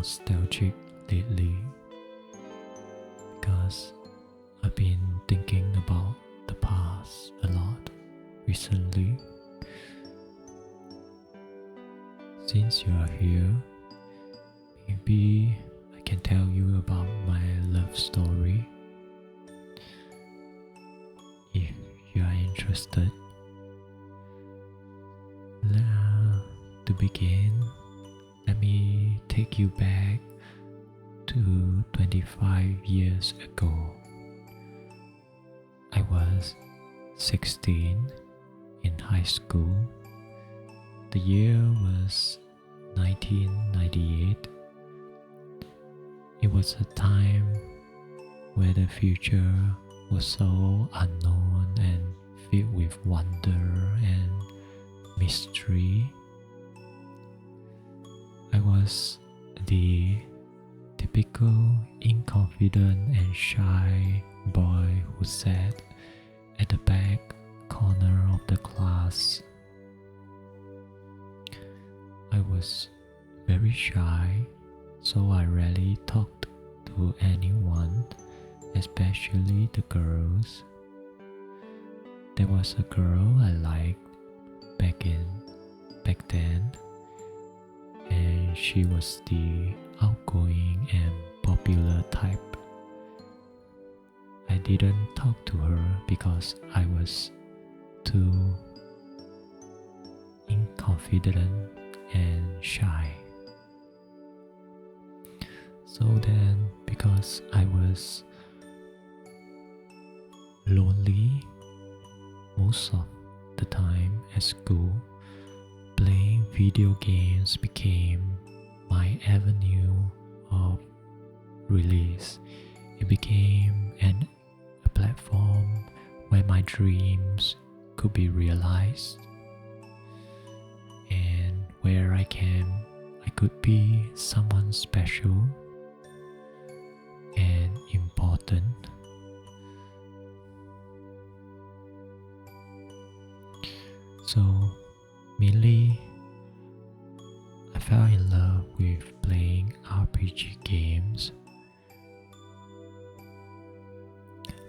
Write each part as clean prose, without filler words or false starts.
nostalgic lately because I've been thinking about the past a lot recently. Since you are here, maybe I can tell you about my love story if you are interested. To begin, let me take you back to 25 years ago. I was 16 in high school. The year was 1998. It was a time where the future was so unknown and filled with wonder and mystery. I was the typical inconfident and shy boy who sat at the back corner of the class. I was very shy, so I rarely talked to anyone, especially the girls. There was a girl I liked back then, and she was the outgoing and popular type. I didn't talk to her because I was too inconfident and shy. So then, because I was lonely most of the time at school, playing video games became my avenue of release. It became a platform where my dreams could be realized and where I could be someone special and important. So mainly, I fell in love with playing RPG games.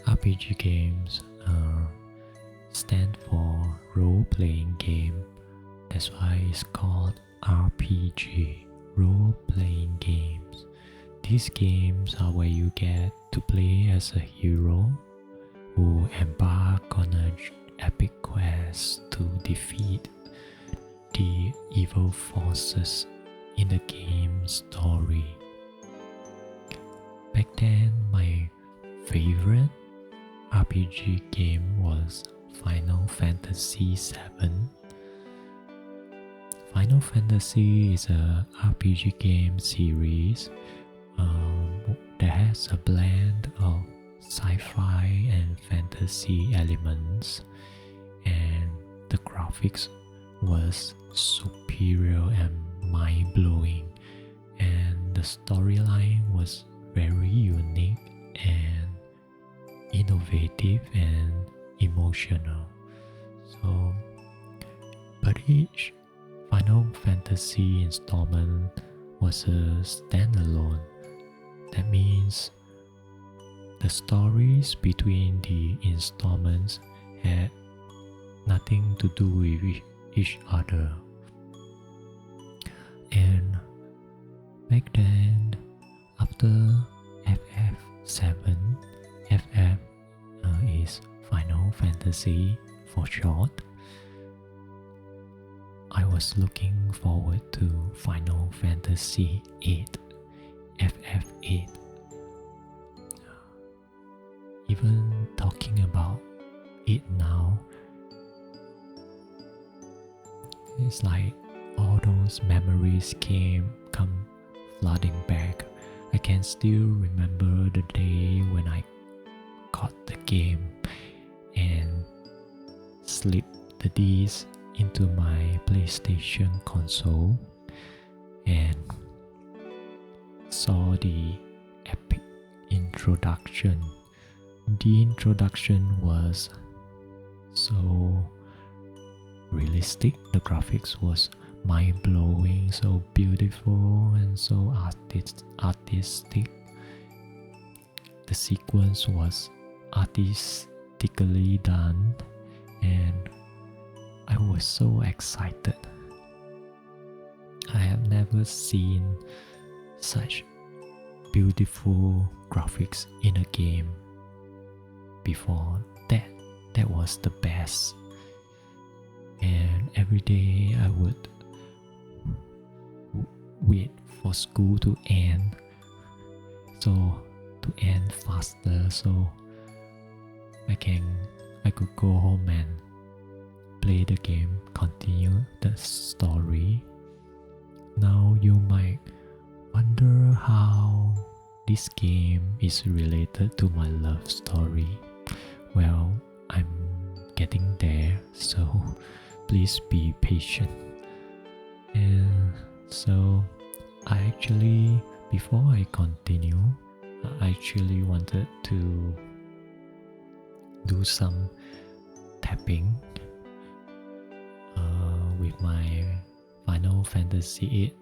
RPG games stand for role-playing game. That's why it's called RPG, role-playing games. These games are where you get to play as a hero who embark on an epic quest to defeat the evil forces in the game story. Back then, my favorite RPG game was Final Fantasy VII. Final Fantasy is a RPG game series that has a blend of sci-fi and fantasy elements, and the graphics was superior and mind-blowing, and the storyline was very unique and innovative and emotional. But each Final Fantasy installment was a standalone. That means the stories between the installments had nothing to do with each other. And back then, after FF7, FF is Final Fantasy for short, I was looking forward to Final Fantasy 8, FF8. Even talking about it now, it's like all those memories come flooding back. I can still remember the day when I got the game and slipped the disc into my PlayStation console and saw the epic introduction. The introduction was so realistic. The graphics was mind-blowing, so beautiful, and so artistic. The sequence was artistically done, and I was so excited. I have never seen such beautiful graphics in a game before. That was the best. And every day I would wait for school to end, so to end faster, so I could go home and play the game, continue the story. Now you might wonder how this game is related to my love story. Well, I'm getting there, so please be patient. And so before I continue, I actually wanted to do some tapping with my Final Fantasy 8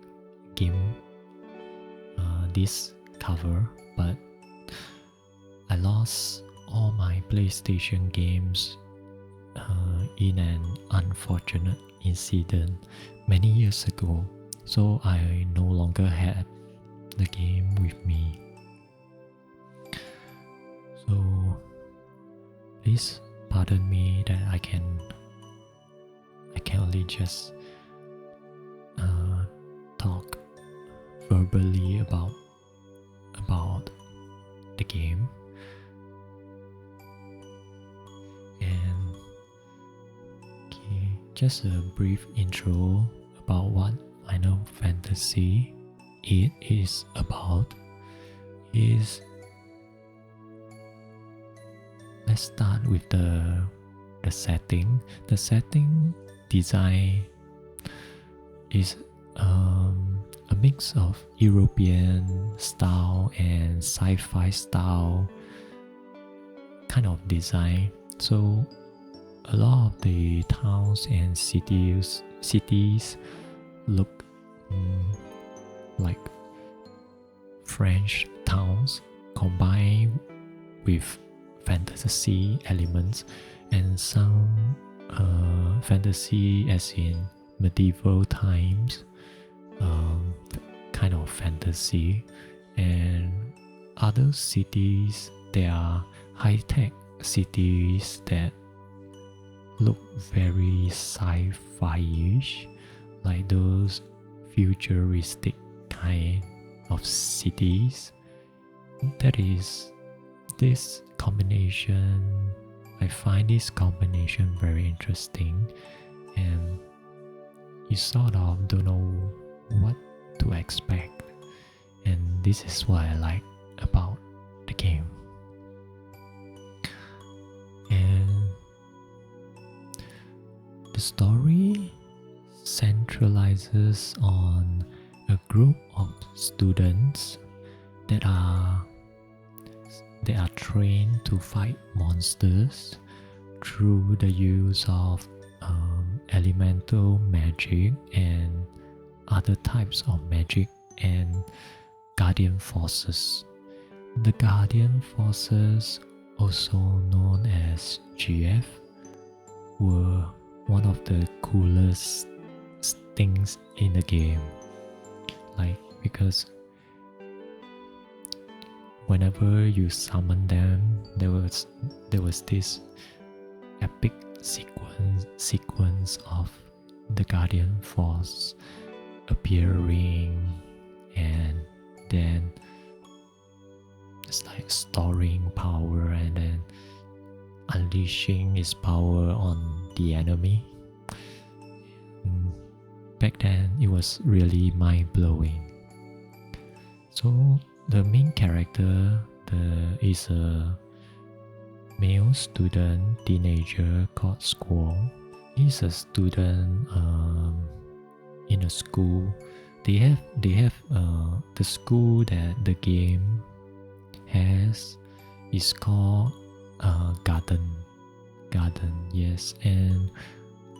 game this cover, but I lost all my PlayStation games in an unfortunate incident many years ago, so I no longer had the game with me. So please pardon me that I can only just talk verbally about the game. And just a brief intro about what Final Fantasy 8 is about is, let's start with the setting. The setting design is a mix of European style and sci-fi style kind of design. So a lot of the towns and cities look like French towns combined with fantasy elements, and some fantasy as in medieval times kind of fantasy, and other cities, there are high-tech cities that look very sci-fi-ish, like those futuristic kind of cities. That is this combination. I find this combination very interesting, and you sort of don't know what to expect, and this is what I like about the game. And the story centralizes on a group of students that are trained to fight monsters through the use of elemental magic and other types of magic and guardian forces. The guardian forces, also known as GF, were one of the coolest things in the game, like, because whenever you summon them, there was this epic sequence of the guardian force appearing, and then it's like storing power and then unleashing its power on the enemy. Back then it was really mind-blowing. So the main character is a male student teenager called Squall. He's a student in a school. They have the school that the game has is called Garden, yes. And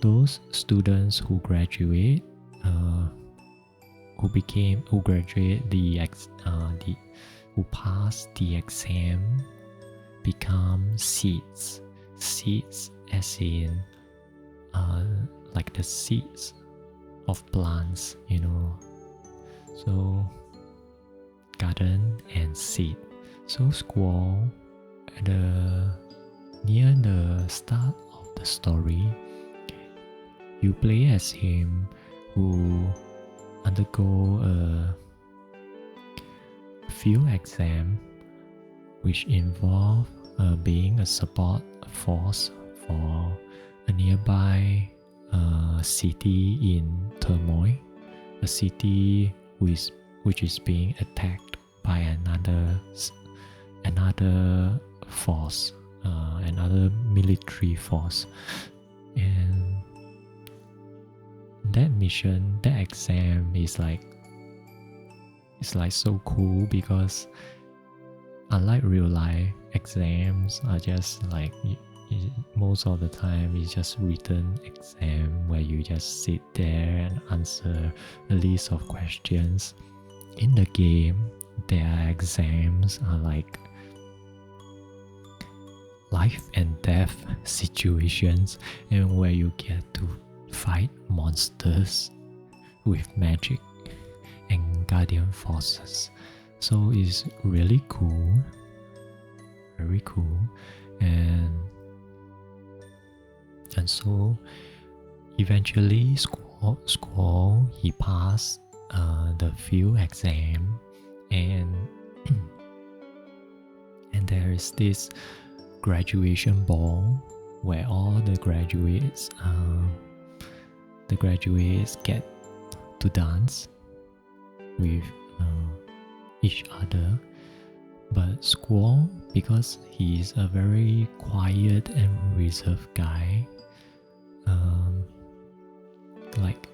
those students who graduate who graduate who pass the exam become seeds as in like the seeds of plants, so garden and seed. So Squall, near the start of the story, you play as him who undergo a few exams which involve being a support force for a nearby city in turmoil, a city which is being attacked by another force, another military force. And that mission, that exam is like so cool because unlike real life, exams are just like most of the time it's just written exam where you just sit there and answer a list of questions. In the game, their exams are like life and death situations, and where you get to fight monsters with magic and guardian forces. So it's really cool, very cool. And so eventually Squall he passed the field exam, and there is this graduation ball where all the graduates get to dance with each other. But Squall, because he's a very quiet and reserved guy, like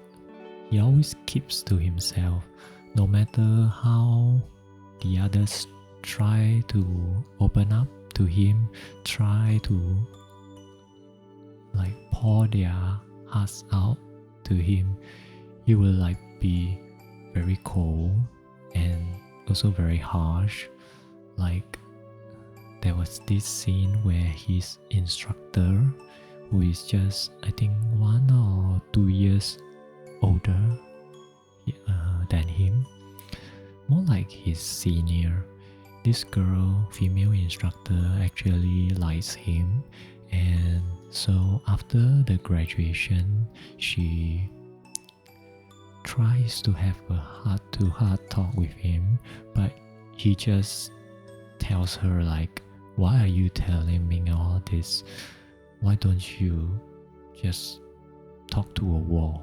he always keeps to himself, no matter how the others try to open up to him, try to like pour their hearts out to him. He will like be very cold and also very harsh. Like there was this scene where his instructor, who is just I think 1 or 2 years older than him, more like his senior, this girl, female instructor, actually likes him. And so after the graduation, she tries to have a heart-to-heart talk with him, but he just tells her like, why are you telling me all this? Why don't you just talk to a wall?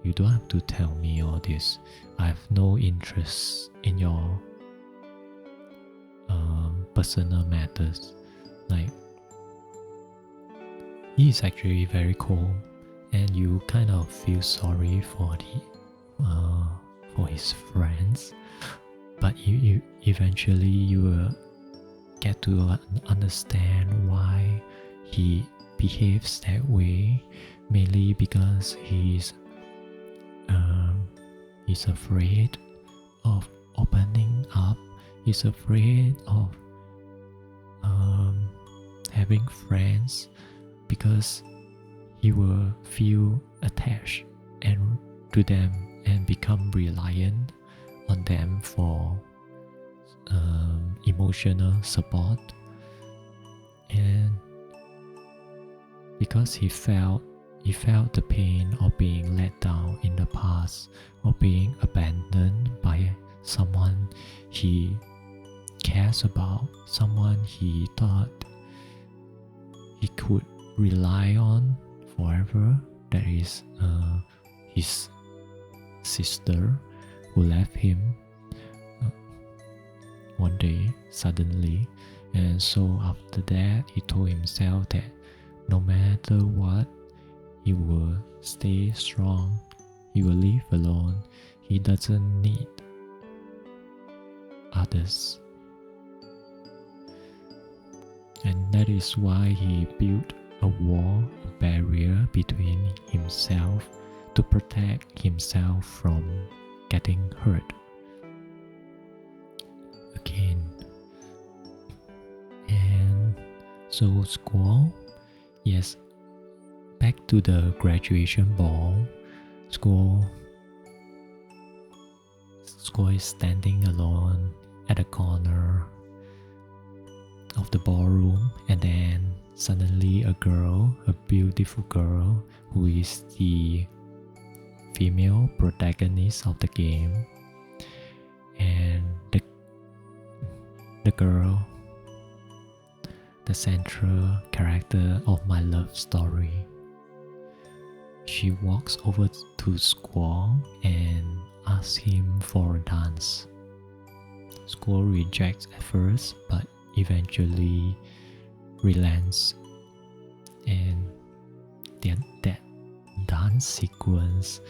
You don't have to tell me all this. I have no interest in your personal matters. Like, he is actually very cold, and you kind of feel sorry for his friends. But you eventually you will get to understand why he behaves that way, mainly because he's afraid of opening up. He's afraid of having friends, because he will feel attached to them and become reliant on them for emotional support. And because he felt the pain of being let down in the past, or being abandoned by someone he cares about, someone he thought he could rely on forever, that is his sister, who left him one day suddenly. And so after that, he told himself that no matter what, he will stay strong, he will live alone, he doesn't need others. And that is why he built a wall, a barrier between himself to protect himself from getting hurt again. And so Squall, yes, back to the graduation ball. Squall is standing alone at a corner of the ballroom, and then suddenly a beautiful girl who is the female protagonist of the game, and the girl, the central character of my love story, she walks over to Squall and asks him for a dance. Squall rejects at first, but eventually relents, and that dance sequence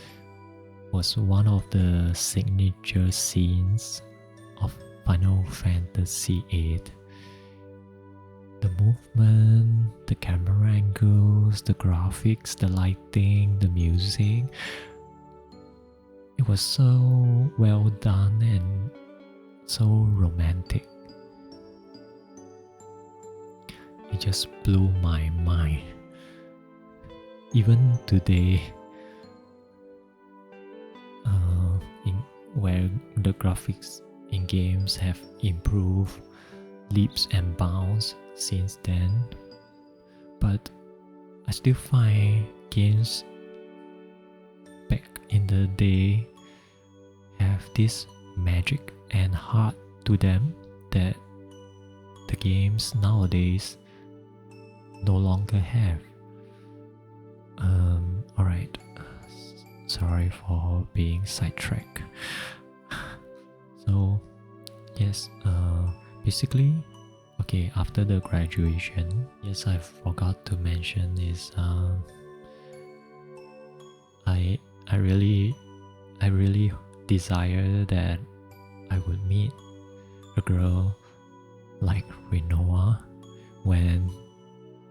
was one of the signature scenes of Final Fantasy VIII. The movement, the camera angles, the graphics, the lighting, the music, it was so well done and so romantic. It just blew my mind. Even today, where the graphics in games have improved leaps and bounds since then, but I still find games back in the day have this magic and heart to them that the games nowadays no longer have. Alright, sorry for being sidetracked. So yes, basically, okay, after the graduation, yes, I forgot to mention is I really desire that I would meet a girl like Rinoa when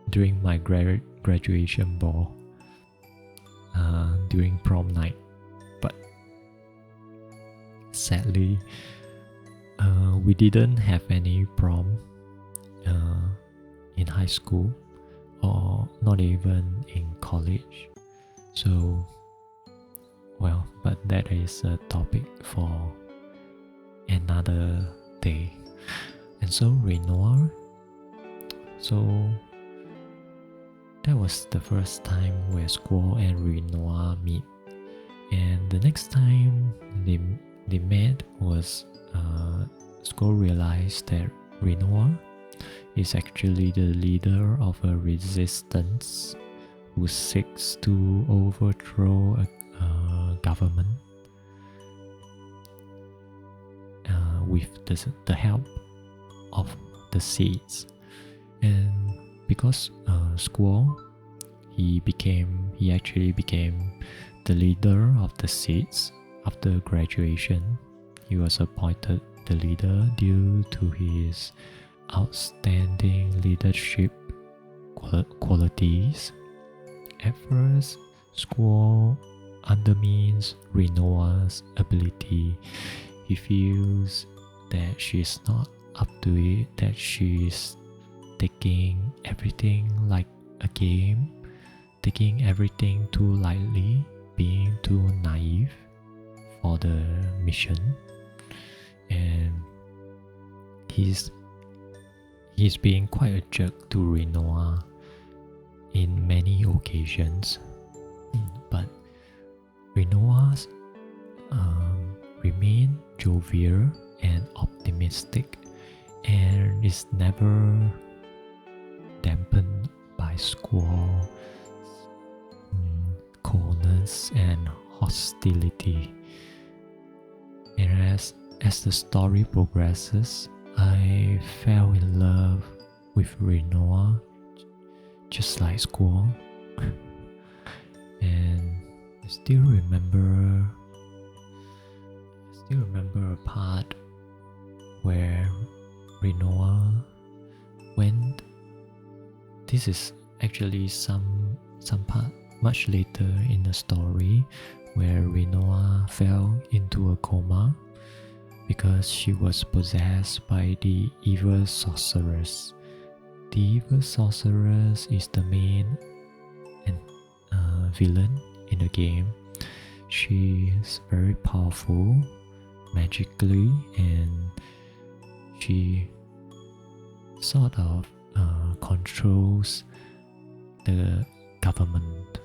during my graduation ball, during prom night, but sadly we didn't have any prom in high school or not even in college. So well, but that is a topic for another day. And so Rinoa, so that was the first time where Squall and Rinoa meet, and the next time they met was Squall realized that Rinoa is actually the leader of a resistance who seeks to overthrow a government with the help of the seeds. And because Squall, he actually became the leader of the seeds after graduation. He was appointed the leader due to his outstanding leadership qualities. At first, Squall undermines Rinoa's ability. He feels that she's not up to it, that she's taking everything like a game, taking everything too lightly, being too naive for the mission, and he's being quite a jerk to Rinoa in many occasions. But Rinoa remain jovial and optimistic, and is never dampened by Squall's coldness and hostility. And as the story progresses, I fell in love with Rinoa just like Squall. And I still remember a part where Rinoa went. This is actually some part much later in the story, where Rinoa fell into a coma because she was possessed by the evil sorceress. The evil sorceress is the main villain in the game. She is very powerful magically, and she sort of controls the government,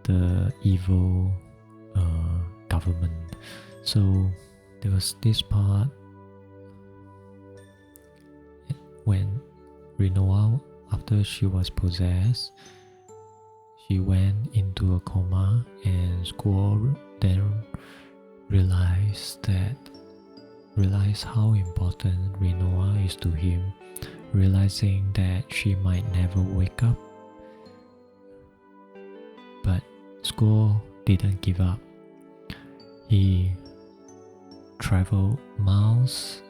the evil government. So there was this part when Rinoa, after she was possessed, she went into a coma, and Squall then realized how important Rinoa is to him, realizing that she might never wake up. But Squall didn't give up. He traveled miles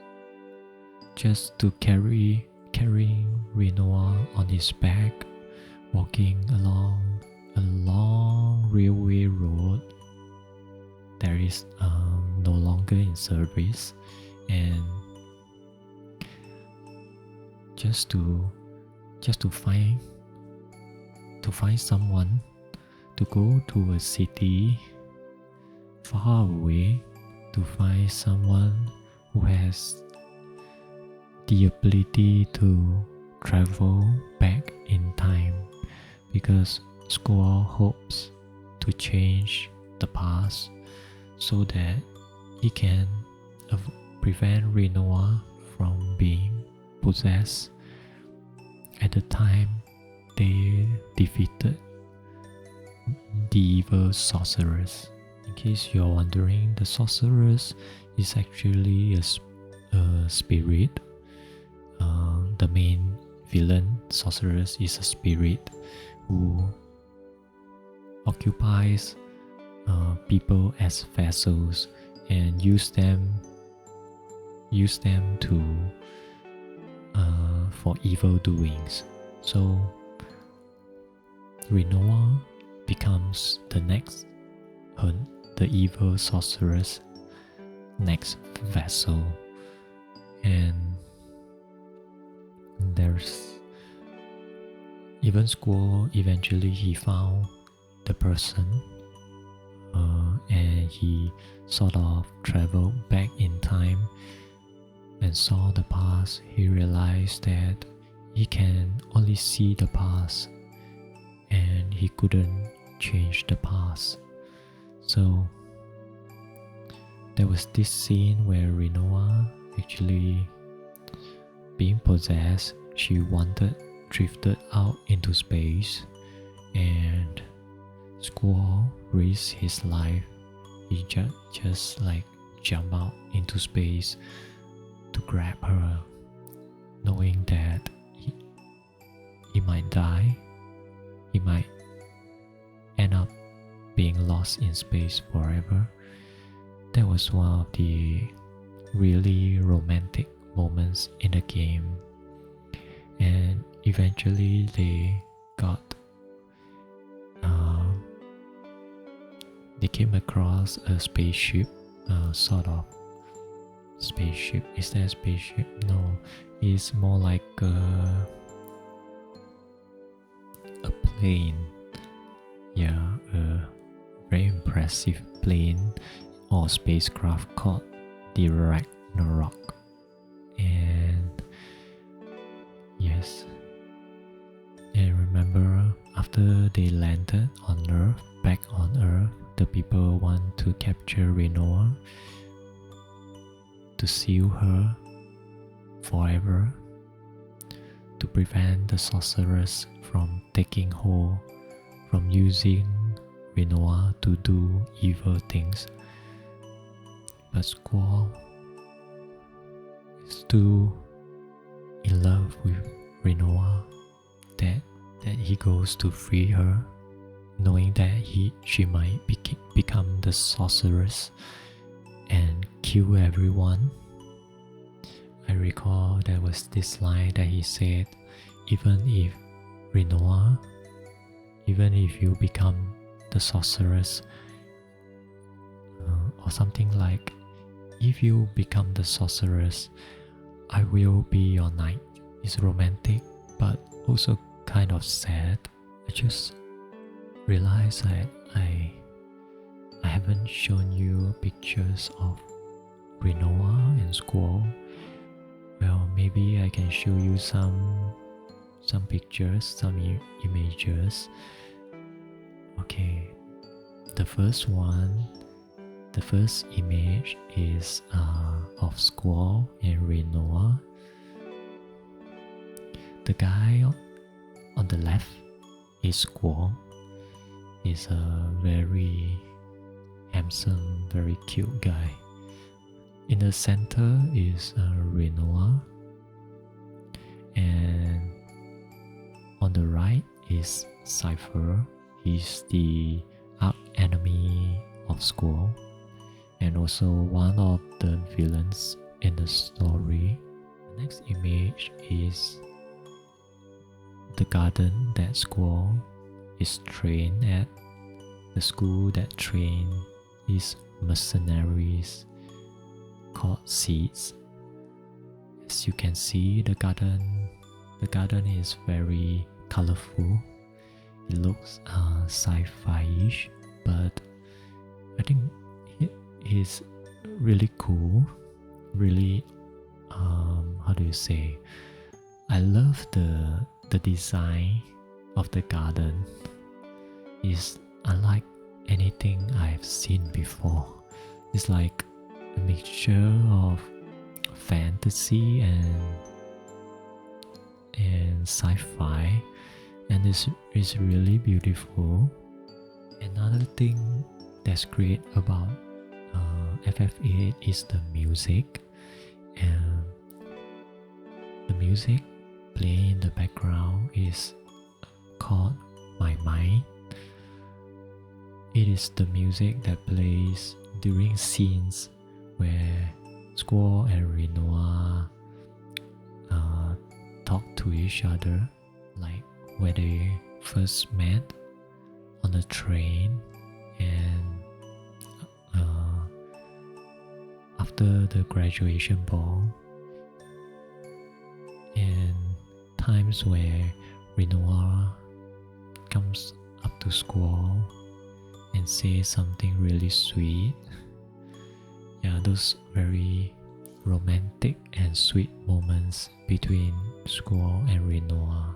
just to carrying Rinoa on his back, walking along a long railway road that is no longer in service, and just to find someone to go to a city far away, to find someone who has the ability to travel back in time, because Squall hopes to change the past so that he can prevent Rinoa from being possessed at the time they defeated the evil sorceress. In case you're wondering, the sorceress is actually a spirit. The main villain, sorceress, is a spirit who occupies people as vessels and use them to for evil doings. So Rinoa becomes the evil sorceress next vessel, and there's even Squall. Eventually he found the person, and he sort of traveled back in time and saw the past. He realized that he can only see the past and he couldn't change the past. So there was this scene where Rinoa, actually being possessed, she drifted out into space, and Squall risked his life. He just like jumped out into space to grab her, knowing that he might die, he might end up being lost in space forever. That was one of the really romantic moments in the game, and eventually they came across a spaceship, sort of spaceship. Is that a spaceship? No, it's more like a plane. Yeah, a very impressive plane or spacecraft called the Ragnarok. And yes, and remember, after they landed on Earth, back on Earth, the people want to capture Rinoa to seal her forever, to prevent the sorceress from taking hold, from using Rinoa to do evil things. But Squall is too in love with Rinoa that he goes to free her, knowing that she might become the sorceress and kill everyone. I recall there was this line that he said, even if Rinoa even if you become the sorceress, or something like, if you become the sorceress, I will be your knight. It's romantic, but also kind of sad. I just realized that I haven't shown you pictures of Rinoa and Squall. Well, maybe I can show you some pictures, some images. Okay, the first image is of Squall and Rinoa. The guy on the left is Squall. He's a very handsome, very cute guy. In the center is Rinoa, and on the right is Cypher. He's the arch enemy of Squall, and also one of the villains in the story. The next image is the garden that Squall is trained at, the school that train these mercenaries called Seeds. As you can see, the garden is very colorful. It looks sci-fi-ish, but I think it is really cool. Really, how do you say? I love the design of the garden. It's unlike anything I've seen before. It's like a mixture of fantasy and sci-fi, and it's really beautiful. Another thing that's great about FF8 is the music, and the music playing in the background is called My Mind. It is the music that plays during scenes where Squall and Rinoa talk to each other, like where they first met on the train, and after the graduation ball, and times where Rinoa comes up to Squall and says something really sweet. Yeah, those very romantic and sweet moments between Squall and Rinoa.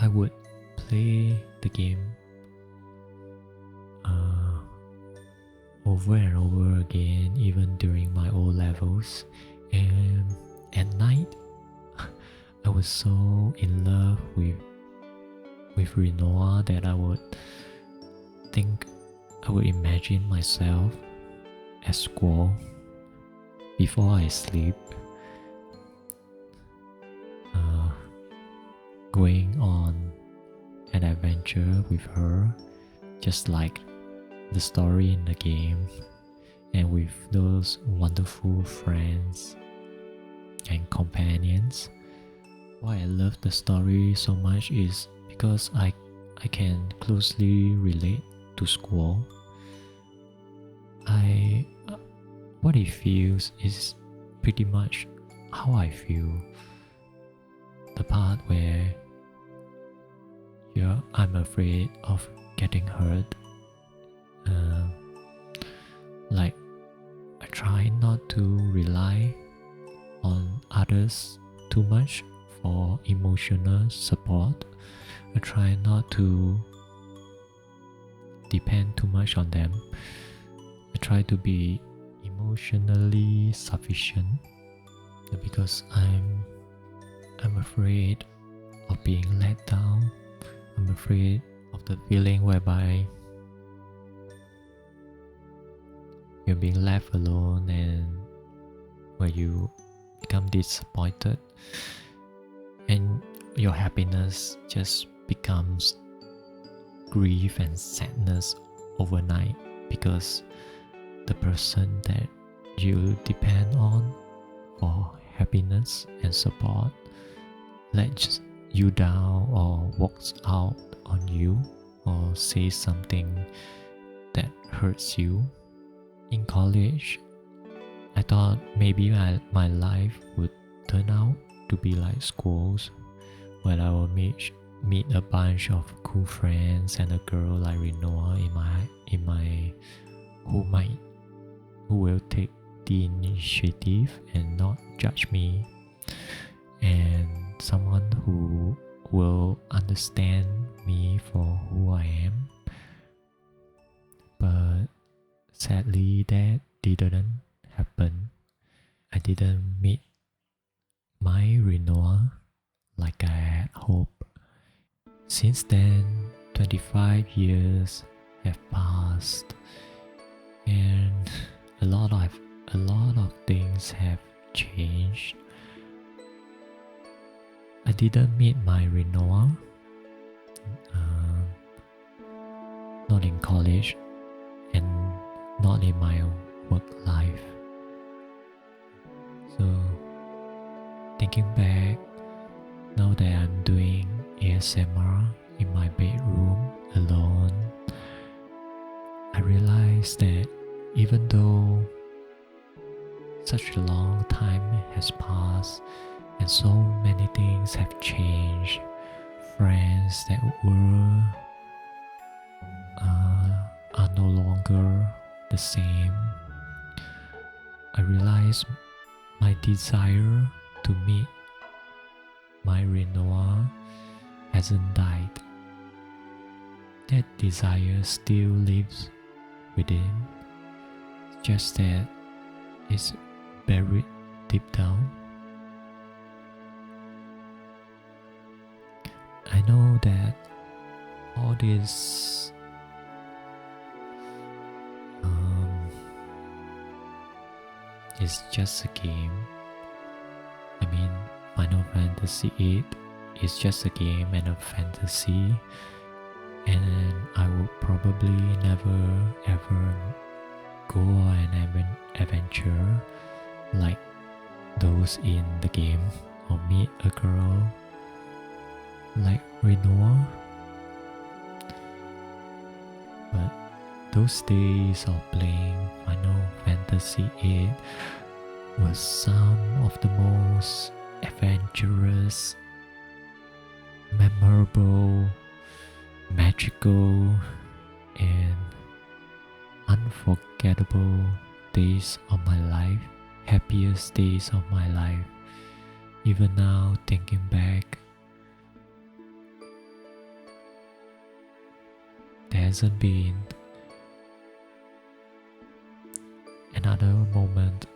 I would play the game over and over again, even during my O levels. And at night, I was so in love with Rinoa that I would imagine myself as Squall before I sleep, going on an adventure with her, just like the story in the game, and with those wonderful friends and companions. Why I love the story so much is because I can closely relate to Squall. What he feels is pretty much how I feel. The part where I'm afraid of getting hurt. Like, I try not to rely on others too much for emotional support. I try not to depend too much on them. I try to be emotionally sufficient, because I'm afraid of being let down. I'm afraid of the feeling whereby you're being left alone, and where you become disappointed and your happiness just becomes grief and sadness overnight, because the person that you depend on for happiness and support you down or walks out on you or says something that hurts you. In college, I thought maybe my life would turn out to be like schools, where I will meet a bunch of cool friends and a girl like Rinoa in my who will take the initiative and not judge me, and someone who will understand me for who I am. But sadly, that didn't happen. I didn't meet my Rinoa like I had hoped. Since then, 25 years have passed, and a lot of things have changed. I didn't meet my Rinoa, not in college and not in my work life. So, thinking back, now that I'm doing ASMR in my bedroom alone, I realize that even though such a long time has passed and so many things have changed, friends that were are no longer the same, I realize my desire to meet my Rinoa hasn't died. That desire still lives within, just that it's buried deep down. I know that all this is just a game. I mean, Final Fantasy 8 is just a game and a fantasy, and I would probably never ever go on an adventure like those in the game or meet a girl like Rinoa. But those days of playing Final Fantasy 8 were some of the most adventurous, memorable, magical, and unforgettable days of my life, happiest days of my life. Even now, thinking back, there hasn't been another moment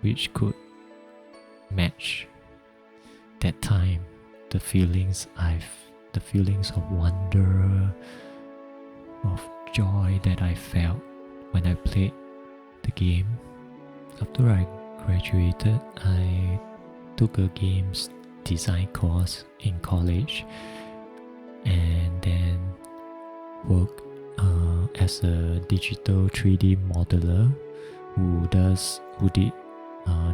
which could match that time, the feelings of wonder, of joy that I felt when I played the game. After I graduated, I took a games design course in college and then worked as a digital 3D modeler who did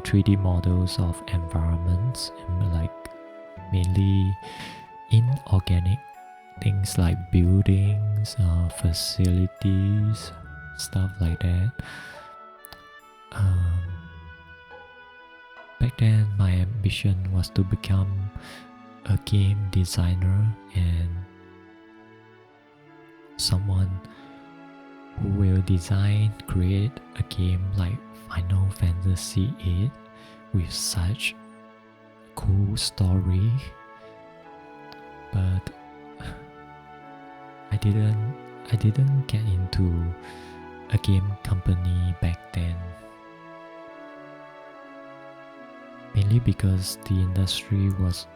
3D models of environments, and like mainly inorganic things like buildings, facilities, stuff like that. Back then, my ambition was to become a game designer and someone who will create a game like Final Fantasy 8 with such cool story. But I didn't get into a game company back then, mainly because the industry was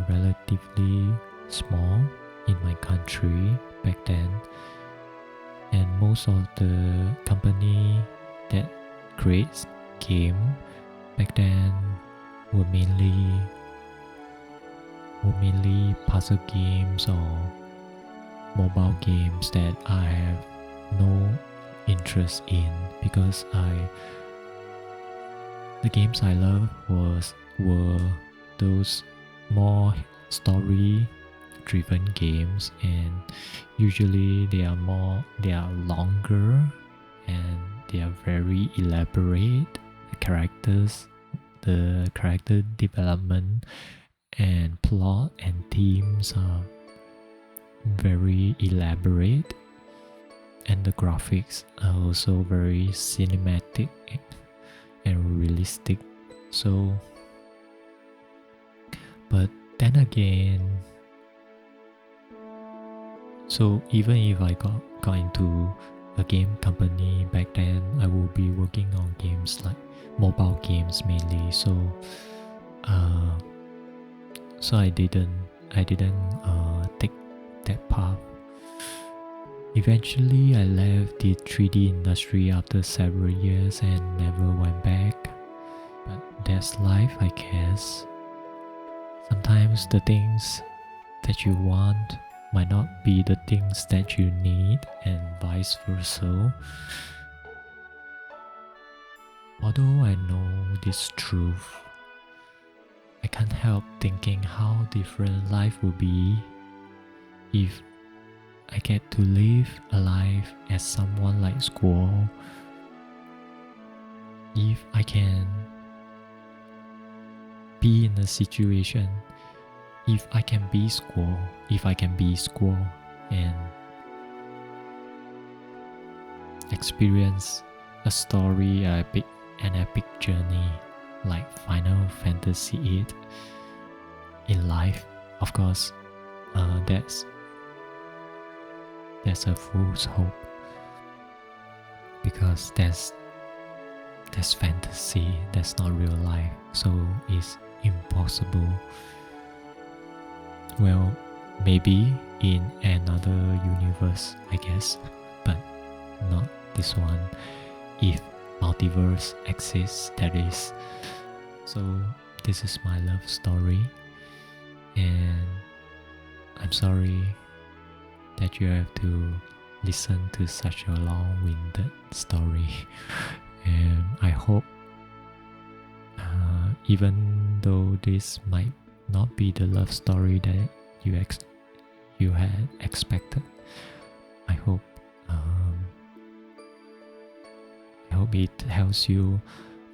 relatively small in my country back then, and most of the company that creates game back then were mainly puzzle games or mobile games that I have no interest in, because the games I love were those more story driven games, and usually they are longer, and they are very elaborate. The character development and plot and themes are very elaborate, and the graphics are also very cinematic and realistic. So, but then again, so even if I got into a game company back then, I will be working on games like mobile games mainly. So I didn't take that path. Eventually, I left the 3D industry after several years and never went back. But that's life, I guess. Sometimes the things that you want might not be the things that you need, and vice versa. Although I know this truth, I can't help thinking how different life would be if I get to live a life as someone like Squall. If I can be in a situation, if I can be Squall and experience a story, an epic journey like Final Fantasy 8 in life, of course, that's a fool's hope, because that's fantasy, that's not real life, so it's impossible. Well, maybe in another universe, I guess, but not this one. If multiverse exists, that is. So this is my love story, and I'm sorry that you have to listen to such a long-winded story. And I hope, even though this might not be the love story that you had expected, I hope it helps you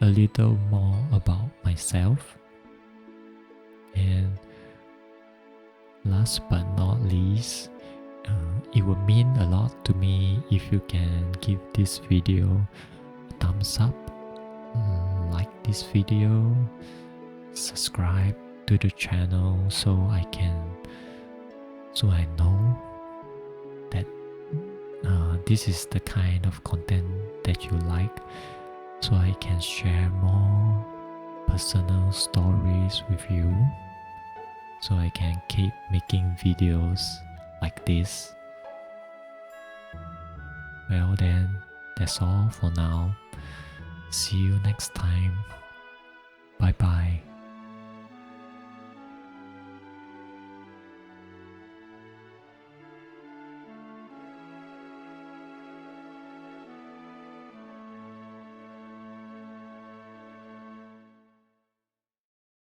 a little more about myself. And last but not least, it would mean a lot to me if you can give this video a thumbs up, like this video, subscribe to the channel so I know that this is the kind of content that you like, so I can share more personal stories with you, so I can keep making videos like this. Well then, that's all for now. See you next time. Bye bye.